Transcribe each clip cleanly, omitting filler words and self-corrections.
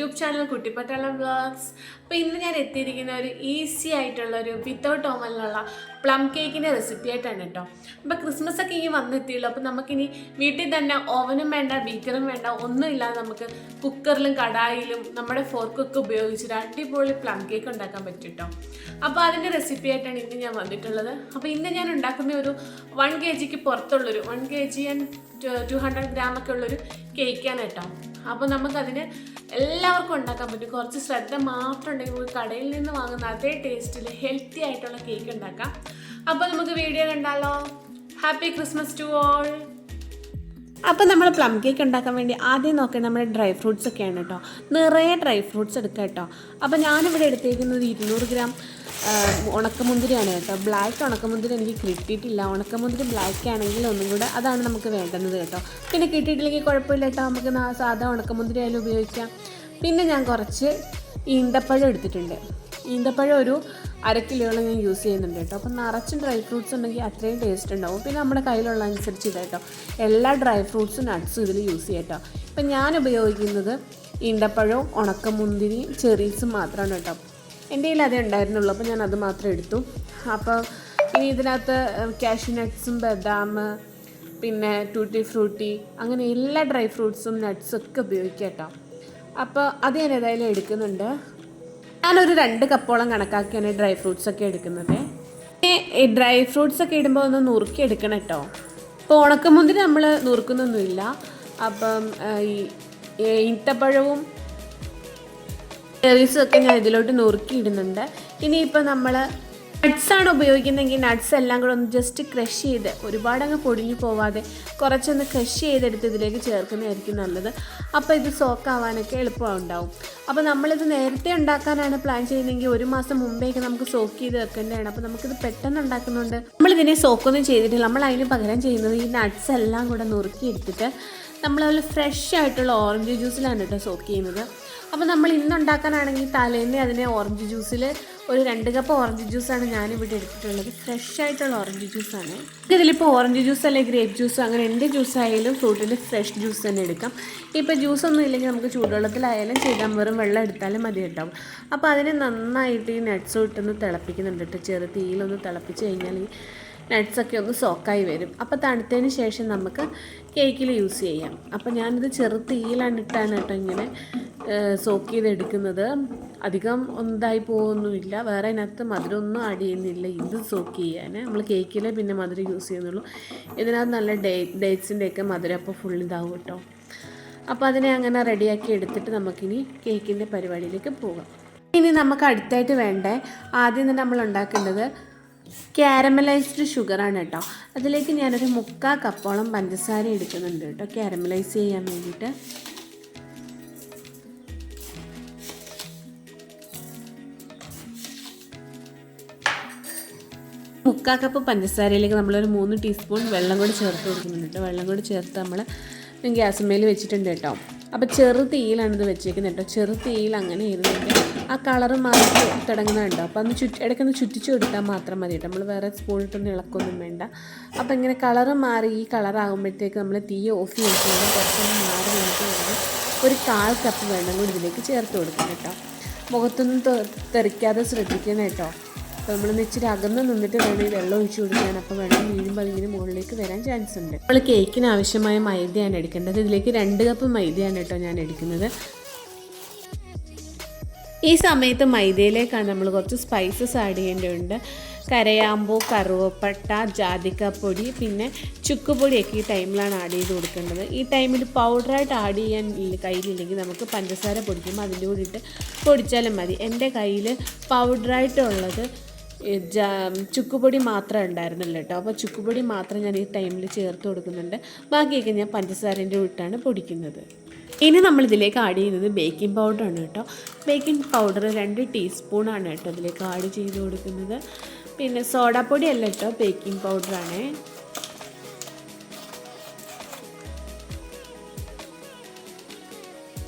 YouTube channel കുട്ടിപ്പട്ടാളം vlogs. അപ്പോൾ ഇന്ന് ഞാൻ എത്തിയിരിക്കുന്ന ഒരു ഈസി ആയിട്ടുള്ള ഒരു വിത്തൗട്ട് ഓവനിലുള്ള പ്ലം കേക്കിൻ്റെ റെസിപ്പി ആയിട്ടാണ് കേട്ടോ. അപ്പോൾ ക്രിസ്മസ് ഒക്കെ ഇനി വന്നെത്തിയുള്ളൂ. അപ്പോൾ നമുക്കിനി വീട്ടിൽ തന്നെ ഓവനും വേണ്ട, ബീക്കറും വേണ്ട, ഒന്നും ഇല്ലാതെ നമുക്ക് കുക്കറിലും കടായിലും നമ്മുടെ ഫോർക്കൊക്കെ ഉപയോഗിച്ചിട്ട് അടിപൊളി പ്ലം കേക്ക് ഉണ്ടാക്കാൻ പറ്റും കേട്ടോ. അപ്പോൾ അതിൻ്റെ റെസിപ്പി ആയിട്ടാണ് ഇന്ന് ഞാൻ വന്നിട്ടുള്ളത്. അപ്പോൾ ഇന്ന് ഞാൻ ഉണ്ടാക്കുന്ന ഒരു 1 kg പുറത്തുള്ളൊരു 1 kg ആൻഡ് 200 gram ഒക്കെ ഉള്ളൊരു കേക്കാണ് കേട്ടോ. അപ്പോൾ നമുക്കതിന് എല്ലാവർക്കും ഉണ്ടാക്കാൻ പറ്റും. കുറച്ച് ശ്രദ്ധ മാത്രം ഉണ്ടെങ്കിൽ നമുക്ക് കടയിൽ നിന്ന് വാങ്ങുന്ന അതേ ടേസ്റ്റിൽ ഹെൽത്തി ആയിട്ടുള്ള കേക്ക് ഉണ്ടാക്കാം. അപ്പോൾ നമുക്ക് വീഡിയോ കണ്ടാലോ. Happy Christmas to all. അപ്പോൾ നമ്മൾ പ്ലം കേക്ക് ഉണ്ടാക്കാൻ വേണ്ടി ആദ്യം നോക്കേണ്ടത് നമ്മുടെ ഡ്രൈ ഫ്രൂട്ട്സ് ഒക്കെയാണ് കേട്ടോ. നിറയെ ഡ്രൈ ഫ്രൂട്ട്സ് എടുക്കാം കേട്ടോ. അപ്പോൾ ഞാനിവിടെ എടുത്തേക്കുന്നത് 200 gram ഉണക്കമുന്തിരിയാണ് കേട്ടോ. ബ്ലാക്ക് ഉണക്കമുന്തിരി എനിക്ക് കിട്ടിയിട്ടില്ല. ഉണക്കമുന്തിരി ബ്ലാക്ക് ആണെങ്കിൽ ഒന്നും കൂടെ അതാണ് നമുക്ക് വേണ്ടുന്നത് കേട്ടോ. പിന്നെ കിട്ടിയിട്ടില്ലെങ്കിൽ കുഴപ്പമില്ല കേട്ടോ, നമുക്ക് സാധാ ഉണക്കമുന്തിരി ആയാലും ഉപയോഗിക്കാം. പിന്നെ ഞാൻ കുറച്ച് ഈന്തപ്പഴം എടുത്തിട്ടുണ്ട്. ഈന്തപ്പഴം ഒരു 1/2 കിലോയോളം ഞാൻ യൂസ് ചെയ്യുന്നുണ്ട് കേട്ടോ. അപ്പോൾ നിറച്ചും ഡ്രൈ ഫ്രൂട്ട്സ് ഉണ്ടെങ്കിൽ അത്രയും ടേസ്റ്റ് ഉണ്ടാവും. പിന്നെ നമ്മുടെ കയ്യിലുള്ള അനുസരിച്ച് ഇത് കേട്ടോ, എല്ലാ ഡ്രൈ ഫ്രൂട്ട്സും നട്ട്സും ഇതിൽ യൂസ് ചെയ്യാം കേട്ടോ. ഇപ്പം ഞാൻ ഉപയോഗിക്കുന്നത് ഈന്തപ്പഴവും ഉണക്കമുന്തിരിയും ചെറീസും മാത്രമാണ് കേട്ടോ. എൻ്റെ കയ്യിൽ അതേ ഉണ്ടായിരുന്നുള്ളൂ, അപ്പോൾ ഞാൻ അത് മാത്രം എടുത്തു. അപ്പോൾ ഇനി ഇതിനകത്ത് കാഷ്യൂ നട്ട്സും ബദാം, പിന്നെ ടൂട്ടി ഫ്രൂട്ടി, അങ്ങനെ എല്ലാ ഡ്രൈ ഫ്രൂട്ട്സും നട്ട്സും ഒക്കെ ഉപയോഗിക്കാം കേട്ടോ. അപ്പോൾ അത് ഞാൻ ഏതായാലും എടുക്കുന്നുണ്ട്. ഞാനൊരു 2 കപ്പോളം കണക്കാക്കിയാണ് ഡ്രൈ ഫ്രൂട്ട്സൊക്കെ എടുക്കുന്നത്. ഈ ഡ്രൈ ഫ്രൂട്ട്സൊക്കെ ഇടുമ്പോൾ ഒന്ന് നുറുക്കി എടുക്കണം കേട്ടോ. ഇപ്പോൾ ഉണക്കമുന്തിരി നമ്മൾ നുറുക്കുന്നൊന്നുമില്ല. അപ്പം ഈ ഈന്തപ്പഴവും ചെറീസും ഒക്കെ ഞാൻ ഇതിലോട്ട് നുറുക്കി ഇടുന്നുണ്ട്. ഇനിയിപ്പോൾ നമ്മൾ നട്ട്സാണ് ഉപയോഗിക്കുന്നതെങ്കിൽ നട്ട്സ് എല്ലാം കൂടെ ഒന്ന് ജസ്റ്റ് ക്രഷ് ചെയ്ത്, ഒരുപാടങ്ങ് പൊടിഞ്ഞു പോവാതെ കുറച്ചൊന്ന് ക്രഷ് ചെയ്തെടുത്ത് ഇതിലേക്ക് ചേർക്കുന്നതായിരിക്കും നല്ലത്. അപ്പോൾ ഇത് സോക്കാവാനൊക്കെ എളുപ്പമുണ്ടാവും. അപ്പോൾ നമ്മളിത് നേരത്തെ ഉണ്ടാക്കാനാണ് പ്ലാൻ ചെയ്യുന്നതെങ്കിൽ 1 മാസം മുമ്പേക്ക് നമുക്ക് സോക്ക് ചെയ്ത് വെക്കേണ്ടതാണ്. അപ്പോൾ നമുക്കിത് പെട്ടെന്ന് ഉണ്ടാക്കുന്നുണ്ട് നമ്മളിതിനെ സോക്കൊന്നും ചെയ്തിട്ടില്ല. നമ്മൾ അതിന് പകരം ചെയ്യുന്നത് ഈ നട്ട്സ് എല്ലാം കൂടെ നുറുക്കി എടുത്തിട്ട് നമ്മളതിൽ ഫ്രഷ് ആയിട്ടുള്ള ഓറഞ്ച് ജ്യൂസിലാണ് കേട്ടോ സോക്ക് ചെയ്യുന്നത്. അപ്പോൾ നമ്മൾ ഇന്നുണ്ടാക്കാനാണെങ്കിൽ തലേന്ന് അതിനെ ഓറഞ്ച് ജ്യൂസിൽ ഒരു 2 കപ്പ് ഓറഞ്ച് ജ്യൂസാണ് ഞാനിവിടെ എടുത്തിട്ടുള്ളത്. ഫ്രഷ് ആയിട്ടുള്ള ഓറഞ്ച് ജ്യൂസാണ്. ഇതിലിപ്പോൾ ഓറഞ്ച് ജ്യൂസ് അല്ലെങ്കിൽ ഗ്രേപ്പ് ജ്യൂസ്, അങ്ങനെ എന്ത് ജ്യൂസായാലും ഫ്രൂട്ടിൻ്റെ ഫ്രഷ് ജ്യൂസ് തന്നെ എടുക്കാം. ഇപ്പോൾ ജ്യൂസൊന്നും ഇല്ലെങ്കിൽ നമുക്ക് ചൂടുവെള്ളത്തിലായാലും ചെയ്താൽ വെറും വെള്ളം എടുത്താലും മതി കേട്ടോ. അപ്പോൾ അതിനെ നന്നായിട്ട് ഈ നട്ട്സ് ഇട്ടൊന്ന് തിളപ്പിക്കുന്നുണ്ട് കേട്ടോ. ചെറു തീയിലൊന്ന് തിളപ്പിച്ച് കഴിഞ്ഞാൽ ഈ നട്ട്സൊക്കെ ഒന്ന് സോക്കായി വരും. അപ്പോൾ തണുത്തതിന് ശേഷം നമുക്ക് കേക്കിൽ യൂസ് ചെയ്യാം. അപ്പോൾ ഞാനിത് ചെറു തീയിലാണ് ഇട്ടാണ് കേട്ടോ ഇങ്ങനെ സോക്ക് ചെയ്തെടുക്കുന്നത്. അധികം ഒന്നായി പോകുന്നുമില്ല. വേറെ അതിനകത്ത് മധുരമൊന്നും ആഡ് ചെയ്യുന്നില്ല ഇത് സോക്ക് ചെയ്യാൻ. നമ്മൾ കേക്കിൽ പിന്നെ മധുരം യൂസ് ചെയ്യുന്നുള്ളൂ. ഇതിനകത്ത് നല്ല ഡേറ്റ്സിൻ്റെയൊക്കെ മധുരം അപ്പോൾ ഫുൾ ഇതാവും കേട്ടോ. അപ്പോൾ അതിനെ അങ്ങനെ റെഡിയാക്കി എടുത്തിട്ട് നമുക്കിനി കേക്കിൻ്റെ പരിപാടിയിലേക്ക് പോകാം. ഇനി നമുക്ക് അടുത്തായിട്ട് വേണ്ടേ, ആദ്യം തന്നെ നമ്മൾ ഉണ്ടാക്കേണ്ടത് ക്യാരമലൈസ്ഡ് ഷുഗറാണ് കേട്ടോ. അതിലേക്ക് ഞാനൊരു 3/4 കപ്പോളം പഞ്ചസാര എടുക്കുന്നുണ്ട് കേട്ടോ, ക്യാരമലൈസ് ചെയ്യാൻ വേണ്ടിയിട്ട്. മുക്കാൽ കപ്പ് പഞ്ചസാരയിലേക്ക് നമ്മളൊരു 3 ടീസ്പൂൺ വെള്ളം കൂടി ചേർത്ത് കൊടുക്കുന്നുണ്ട് കേട്ടോ. വെള്ളം കൂടി ചേർത്ത് നമ്മൾ ഗ്യാസുമേൽ വെച്ചിട്ടുണ്ട് കേട്ടോ. അപ്പോൾ ചെറു തീയിലാണ് ഇത് വെച്ചേക്കുന്നത് കേട്ടോ. ചെറു തീയിൽ അങ്ങനെ ഇരുന്നിട്ട് ആ കളറ് മാറി തുടങ്ങുന്നുണ്ടോ. അപ്പോൾ ഒന്ന് ഇടയ്ക്കൊന്ന് ചുറ്റിച്ച് കൊടുത്താൽ മാത്രം മതി കേട്ടോ. നമ്മൾ വേറെ സ്പൂണിട്ടൊന്നും ഇളക്കൊന്നും വേണ്ട. അപ്പോൾ ഇങ്ങനെ കളറ് മാറി ഈ കളറാകുമ്പോഴത്തേക്ക് നമ്മൾ തീ ഓഫ് ചെയ്തിട്ട് കുറച്ചൊന്ന് മാറി നമുക്ക് വേണം ഒരു 1/4 കപ്പ് വെള്ളം കൂടി ഇതിലേക്ക് ചേർത്ത് കൊടുക്കണം കേട്ടോ. മുഖത്തൊന്നും തെറിക്കാതെ ശ്രദ്ധിക്കണം കേട്ടോ. അപ്പോൾ നമ്മൾ ഇച്ചിരി അകന്ന് നിന്നിട്ട് വേണം ഈ വെള്ളം ഒഴിച്ചു കൊടുക്കാൻ. അപ്പോൾ വെള്ളം വീഴുമ്പോൾ അതിങ്ങനെ മുകളിലേക്ക് വരാൻ ചാൻസ് ഉണ്ട്. നമ്മൾ കേക്കിന് ആവശ്യമായ മൈദയാണ് എടുക്കേണ്ടത്. ഇതിലേക്ക് 2 കപ്പ് മൈദയാണ് കേട്ടോ ഞാൻ എടുക്കുന്നത്. ഈ സമയത്ത് മൈദയിലേക്കാണ് നമ്മൾ കുറച്ച് സ്പൈസസ് ആഡ് ചെയ്യേണ്ടതുണ്ട്. കരയാമ്പൂ, കറുവപ്പട്ട, ജാതിക്കപ്പൊടി, പിന്നെ ചുക്കുപൊടിയൊക്കെ ഈ ടൈമിലാണ് ആഡ് ചെയ്ത് കൊടുക്കേണ്ടത്. ഈ ടൈമിൽ പൗഡറായിട്ട് ആഡ് ചെയ്യാൻ കയ്യിലില്ലെങ്കിൽ നമുക്ക് പഞ്ചസാര പൊടിക്കുമ്പോൾ അതിൻ്റെ കൂടെ ഇട്ട് പൊടിച്ചാലും മതി. എൻ്റെ കയ്യിൽ പൗഡറായിട്ടുള്ളത് ചുക്കുപൊടി മാത്രം ഉണ്ടായിരുന്നില്ല കേട്ടോ. അപ്പോൾ ചുക്കുപൊടി മാത്രം ഞാൻ ഈ ടൈമിൽ ചേർത്ത് കൊടുക്കുന്നുണ്ട്. ബാക്കിയൊക്കെ ഞാൻ പഞ്ചസാരേൻ്റെ ഇട്ടാണ് പൊടിക്കുന്നത്. ഇനി നമ്മളിതിലേക്ക് ആഡ് ചെയ്യുന്നത് ബേക്കിംഗ് പൗഡറാണ് കേട്ടോ. ബേക്കിംഗ് പൗഡർ 2 ടീസ്പൂണാണ് കേട്ടോ ഇതിലേക്ക് ആഡ് ചെയ്ത് കൊടുക്കുന്നത്. പിന്നെ സോഡാപ്പൊടി അല്ല കേട്ടോ, ബേക്കിംഗ് പൗഡറാണ്.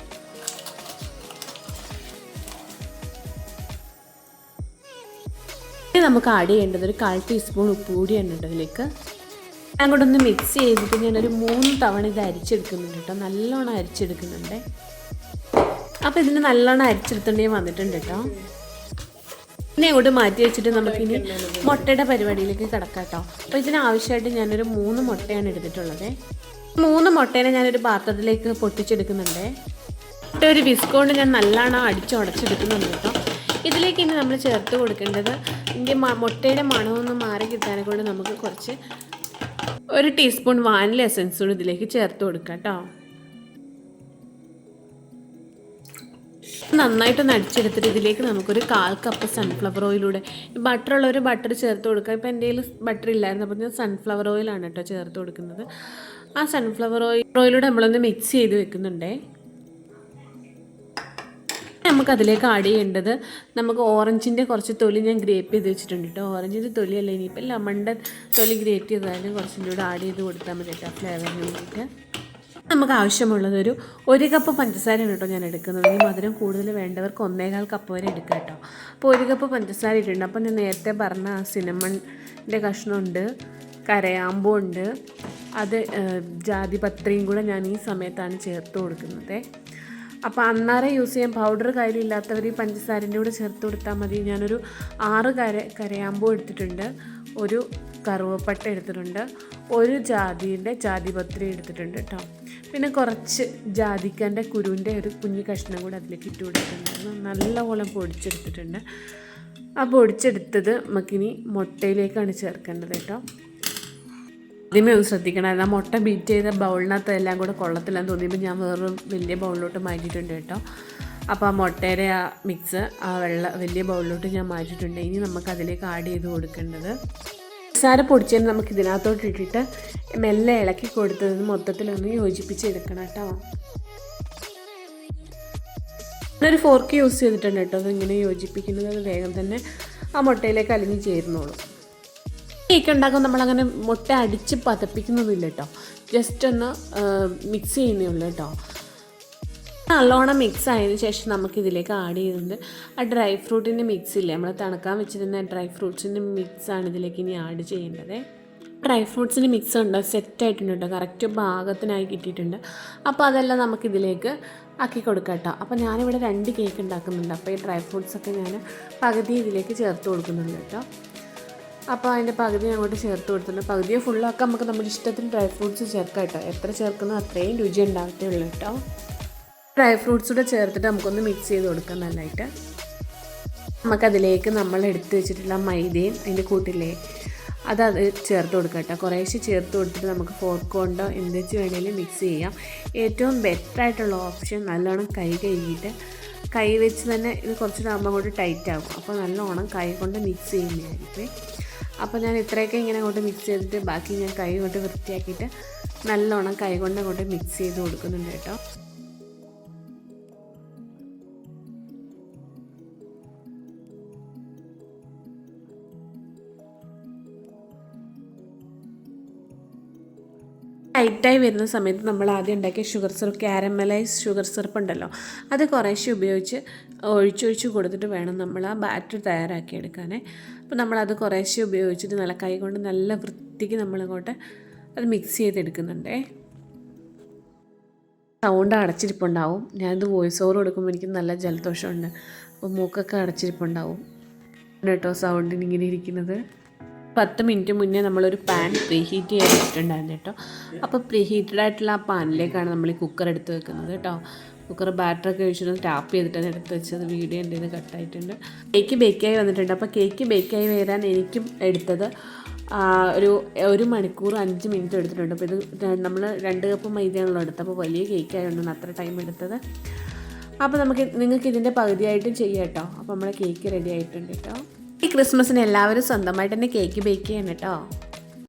നമുക്ക് ആഡ് ചെയ്യേണ്ടത് ഒരു 1/4 ടീസ്പൂൺ ഉപ്പ് കൂടിയാണ് കേട്ടോ ഇതിലേക്ക്. അങ്ങോട്ടൊന്ന് മിക്സ് ചെയ്തിട്ട് ഞാനൊരു 3 തവണ ഇത് അരിച്ചെടുക്കുന്നുണ്ട് കേട്ടോ. നല്ലോണം അരിച്ചെടുക്കുന്നുണ്ട്. അപ്പോൾ ഇതിന് നല്ലോണം അരിച്ചെടുത്തേണ്ടി വന്നിട്ടുണ്ട് കേട്ടോ. പിന്നെ അങ്ങോട്ട് മാറ്റി വെച്ചിട്ട് നമുക്കിനി മുട്ടയുടെ പരിപാടിയിലേക്ക് കിടക്കാം കേട്ടോ. അപ്പോൾ ഇതിനാവശ്യമായിട്ട് ഞാനൊരു 3 മുട്ടയാണ് എടുത്തിട്ടുള്ളത്. 3 മുട്ടേനെ ഞാനൊരു പാത്രത്തിലേക്ക് പൊട്ടിച്ചെടുക്കുന്നുണ്ട്. ഒരു വിസ്ക് കൊണ്ട് ഞാൻ നല്ലോണം ഉടച്ചെടുക്കുന്നുണ്ട് കേട്ടോ. ഇതിലേക്ക് ഇനി നമ്മൾ ചേർത്ത് കൊടുക്കേണ്ടത് ഇതിൻ്റെ മുട്ടയുടെ മണമൊന്ന് മാറി കിട്ടാനെ കൊണ്ട് നമുക്ക് കുറച്ച് 1 ടീസ്പൂൺ വാനില എസൻസ് കൂടി ഇതിലേക്ക് ചേർത്ത് കൊടുക്കാം കേട്ടോ. നന്നായിട്ടൊന്ന് അടിച്ചെടുത്തിട്ട് ഇതിലേക്ക് നമുക്കൊരു 1/4 കപ്പ് സൺഫ്ലവർ ഓയിലൂടെ, ബട്ടറുള്ളൊരു ബട്ടർ ചേർത്ത് കൊടുക്കുക. ഇപ്പോൾ എൻ്റെ കയ്യിൽ ബട്ടർ ഇല്ലായിരുന്നു, അപ്പോൾ ഞാൻ സൺഫ്ലവർ ഓയിലാണ് കേട്ടോ ചേർത്ത് കൊടുക്കുന്നത്. ആ സൺഫ്ലവർ ഓയിലൂടെ നമ്മളൊന്ന് മിക്സ് ചെയ്ത് വെക്കുന്നുണ്ടേ. നമുക്കതിലേക്ക് ആഡ് ചെയ്യേണ്ടത്, നമുക്ക് ഓറഞ്ചിൻ്റെ കുറച്ച് തൊലി ഞാൻ ഗ്രേപ്പ് ചെയ്ത് വെച്ചിട്ടുണ്ട് കേട്ടോ. ഓറഞ്ചിൻ്റെ തൊലിയല്ല, ഇനിയിപ്പോൾ ലെമണിൻ്റെ തൊലി ഗ്രേപ്പ് ചെയ്താലും കുറച്ചും കൂടെ ആഡ് ചെയ്ത് കൊടുത്താൽ മതി കേട്ടോ ഫ്ലേവറിന് വേണ്ടിയിട്ട്. നമുക്ക് ആവശ്യമുള്ളത് 1 കപ്പ് പഞ്ചസാരയാണ് കേട്ടോ ഞാൻ എടുക്കുന്നത്. ഈ മധുരം കൂടുതൽ വേണ്ടവർക്ക് 1/4 കപ്പ് വരെ എടുക്കാം കേട്ടോ. അപ്പോൾ 1 കപ്പ് പഞ്ചസാര ഇട്ടിട്ടുണ്ട്. അപ്പോൾ ഞാൻ നേരത്തെ പറഞ്ഞ സിനമണിൻ്റെ കഷ്ണമുണ്ട്, കരയാമ്പുണ്ട്, അത് ജാതിപത്രിയും കൂടെ ഞാൻ ഈ സമയത്താണ് ചേർത്ത് കൊടുക്കുന്നത്. അപ്പോൾ അന്നാരെ യൂസ് ചെയ്യാൻ പൗഡർ കയ്യിലില്ലാത്തവർ ഈ പഞ്ചസാരൻ്റെ കൂടെ ചേർത്ത് കൊടുത്താൽ മതി. ഞാനൊരു 6 കരയാമ്പൂ എടുത്തിട്ടുണ്ട്, 1 കറുവപ്പട്ട എടുത്തിട്ടുണ്ട്, 1 ജാതിപത്രി എടുത്തിട്ടുണ്ട് കേട്ടോ. പിന്നെ കുറച്ച് ജാതിക്കൻ്റെ കുരുവിൻ്റെ ഒരു കുഞ്ഞു കഷ്ണം കൂടെ അതിലേക്ക് ഇട്ട് കൊടുത്തിട്ടുണ്ടായിരുന്നു. നല്ലപോലെ പൊടിച്ചെടുത്തിട്ടുണ്ട്. ആ പൊടിച്ചെടുത്തത് നമുക്കിനി മുട്ടയിലേക്കാണ് ചേർക്കേണ്ടത് കേട്ടോ. ആദ്യമേ ഒന്ന് ശ്രദ്ധിക്കണം, ആ മുട്ട ബീറ്റ് ചെയ്ത ബൗളിനകത്ത് എല്ലാം കൂടെ കൊള്ളത്തില്ലെന്ന് തോന്നിയപ്പോൾ ഞാൻ വേറൊരു വലിയ ബൗളിലോട്ട് മാറ്റിയിട്ടുണ്ട് കേട്ടോ. അപ്പോൾ ആ മുട്ടയുടെ ആ മിക്സ് ആ വലിയ ബൗളിലോട്ട് ഞാൻ മാറ്റിയിട്ടുണ്ട്. ഇനി നമുക്ക് അതിലേക്ക് ആഡ് ചെയ്ത് കൊടുക്കേണ്ടത് പഞ്ചസാര പൊടിച്ചതിന് നമുക്ക് ഇതിനകത്തോട്ട് ഇട്ടിട്ട് മെല്ലെ ഇളക്കി കൊടുത്തത് മൊത്തത്തിലൊന്ന് യോജിപ്പിച്ചെടുക്കണം കേട്ടോ. ഞാനൊരു ഫോർക്ക് യൂസ് ചെയ്തിട്ടുണ്ട് കേട്ടോ. അതിങ്ങനെ യോജിപ്പിക്കുന്നത് അത് വേഗം തന്നെ ആ മുട്ടയിലേക്ക് അലിഞ്ഞ് ചേരുന്നോളൂ. കേക്ക് ഉണ്ടാക്കുമ്പോൾ നമ്മളങ്ങനെ മുട്ട അടിച്ച് പതപ്പിക്കുന്നതില്ല കേട്ടോ, ജസ്റ്റ് ഒന്ന് മിക്സ് ചെയ്യുന്നേ ഉള്ളൂ കേട്ടോ. നല്ലോണം മിക്സ് ആയതിനു ശേഷം നമുക്കിതിലേക്ക് ആഡ് ചെയ്യുന്നത് ആ ഡ്രൈ ഫ്രൂട്ടിൻ്റെ മിക്സ് ഇല്ലേ, നമ്മൾ തണുക്കാൻ വെച്ചിരുന്ന ഡ്രൈ ഫ്രൂട്ട്സിൻ്റെ മിക്സാണ് ഇതിലേക്ക് ഇനി ആഡ് ചെയ്യേണ്ടത്. ഡ്രൈ ഫ്രൂട്ട്സിൻ്റെ മിക്സ് ഉണ്ട്, സെറ്റായിട്ടുണ്ട് കേട്ടോ, കറക്റ്റ് പാകത്തിനായി കിട്ടിയിട്ടുണ്ട്. അപ്പോൾ അതെല്ലാം നമുക്കിതിലേക്ക് ആക്കി കൊടുക്കാം കേട്ടോ. അപ്പോൾ ഞാനിവിടെ 2 കേക്ക് ഉണ്ടാക്കുന്നുണ്ട്. അപ്പോൾ ഈ ഡ്രൈ ഫ്രൂട്ട്സൊക്കെ ഞാൻ പകുതി ഇതിലേക്ക് ചേർത്ത് കൊടുക്കുന്നുണ്ട് കേട്ടോ. അപ്പോൾ അതിൻ്റെ പകുതി അങ്ങോട്ട് ചേർത്ത് കൊടുത്തിട്ടുണ്ട്. പകുതിയോ ഫുള്ളൊക്കെ നമുക്ക് നമ്മുടെ ഇഷ്ടത്തിന് ഡ്രൈ ഫ്രൂട്ട്സ് ചേർക്കാം കേട്ടോ. എത്ര ചേർക്കുന്നോ അത്രയും രുചി ഉണ്ടാകത്തേ ഉള്ളൂ കേട്ടോ. ഡ്രൈ ഫ്രൂട്ട്സ് കൂടെ ചേർത്തിട്ട് നമുക്കൊന്ന് മിക്സ് ചെയ്ത് കൊടുക്കാം നല്ലതായിട്ട്. നമുക്കതിലേക്ക് നമ്മൾ എടുത്ത് വെച്ചിട്ടുള്ള മൈദയും അതിൻ്റെ കൂട്ടില്ലേ അത് ചേർത്ത് കൊടുക്കാം കേട്ടോ. കുറേശ്ശെ ചേർത്ത് കൊടുത്തിട്ട് നമുക്ക് ഫോർക്ക് കൊണ്ടോ എന്ത് വെച്ച് വേണമെങ്കിലും മിക്സ് ചെയ്യാം. ഏറ്റവും ബെറ്ററായിട്ടുള്ള ഓപ്ഷൻ നല്ലോണം കൈ കഴുകിയിട്ട് കൈ വെച്ച് തന്നെ ഇത് കുറച്ച് ആകുമ്പോൾ അങ്ങോട്ട് ടൈറ്റ് ആകും. അപ്പോൾ നല്ലോണം കൈ കൊണ്ട് മിക്സ് ചെയ്യുന്നതായിരിക്കും. അപ്പോൾ ഞാൻ ഇത്രയൊക്കെ ഇങ്ങനെ അങ്ങോട്ട് മിക്സ് ചെയ്തിട്ട് ബാക്കി ഞാൻ കൈ കൊണ്ട് വൃത്തിയാക്കിയിട്ട് നല്ലോണം കൈ കൊണ്ട് അങ്ങോട്ട് മിക്സ് ചെയ്ത് കൊടുക്കുന്നുണ്ട് കേട്ടോ. ടൈറ്റായി വരുന്ന സമയത്ത് നമ്മൾ ആദ്യം ഉണ്ടാക്കിയ sugar syrup, caramelise sugar syrup ഉണ്ടല്ലോ, അത് കുറേശ്ശെ ഉപയോഗിച്ച് ഒഴിച്ചൊഴിച്ച് കൊടുത്തിട്ട് വേണം നമ്മൾ ആ ബാറ്റർ തയ്യാറാക്കിയെടുക്കാനേ. അപ്പോൾ നമ്മളത് കുറേശ്ശെ ഉപയോഗിച്ചിട്ട് നല്ല കൈ കൊണ്ട് നല്ല വൃത്തിക്ക് നമ്മളിങ്ങോട്ട് അത് മിക്സ് ചെയ്തെടുക്കുന്നുണ്ടേ. സൗണ്ട് അടച്ചിരിപ്പുണ്ടാവും. ഞാനിത് വോയിസ് ഓവർ കൊടുക്കുമ്പോൾ എനിക്ക് നല്ല ജലദോഷമുണ്ട്, അപ്പോൾ മൂക്കൊക്കെ അടച്ചിരിപ്പുണ്ടാവും കേട്ടോ സൗണ്ടിന് ഇങ്ങനെ ഇരിക്കുന്നത്. 10 മിനിറ്റ് മുന്നേ നമ്മളൊരു പാൻ പ്രീ ഹീറ്റ് ചെയ്യാൻ വെച്ചിട്ടുണ്ടായിരുന്നു കേട്ടോ. അപ്പോൾ പ്രീ ഹീറ്റഡ് ആയിട്ടുള്ള ആ പാനിലേക്കാണ് നമ്മൾ ഈ കുക്കർ എടുത്ത് വെക്കുന്നത് കേട്ടോ. കുക്കർ ബാറ്ററൊക്കെ ഒഴിച്ചിട്ട് ടാപ്പ് ചെയ്തിട്ടാണ് എടുത്ത് വെച്ചത്. വീഡിയോ എൻ്റെ ഇത് കട്ടായിട്ടുണ്ട്. കേക്ക് ബേക്കായി വന്നിട്ടുണ്ട്. അപ്പോൾ കേക്ക് ബേക്കായി വരാൻ എനിക്കും എടുത്തത് 1 മണിക്കൂർ 5 മിനിറ്റ് എടുത്തിട്ടുണ്ട്. അപ്പോൾ ഇത് നമ്മൾ 2 കപ്പ് മൈദയാണല്ലോ എടുത്തത്. അപ്പോൾ വലിയ കേക്കായതുകൊണ്ടാണ് അത്ര ടൈം എടുത്തത്. അപ്പോൾ നിങ്ങൾക്ക് ഇതിൻ്റെ പകുതിയായിട്ടും ചെയ്യാം കേട്ടോ. അപ്പോൾ നമ്മുടെ കേക്ക് റെഡി ആയിട്ടുണ്ട് കേട്ടോ. ഈ ക്രിസ്മസിന് എല്ലാവരും സ്വന്തമായിട്ട് തന്നെ കേക്ക് ബേക്ക് ചെയ്യണം കേട്ടോ.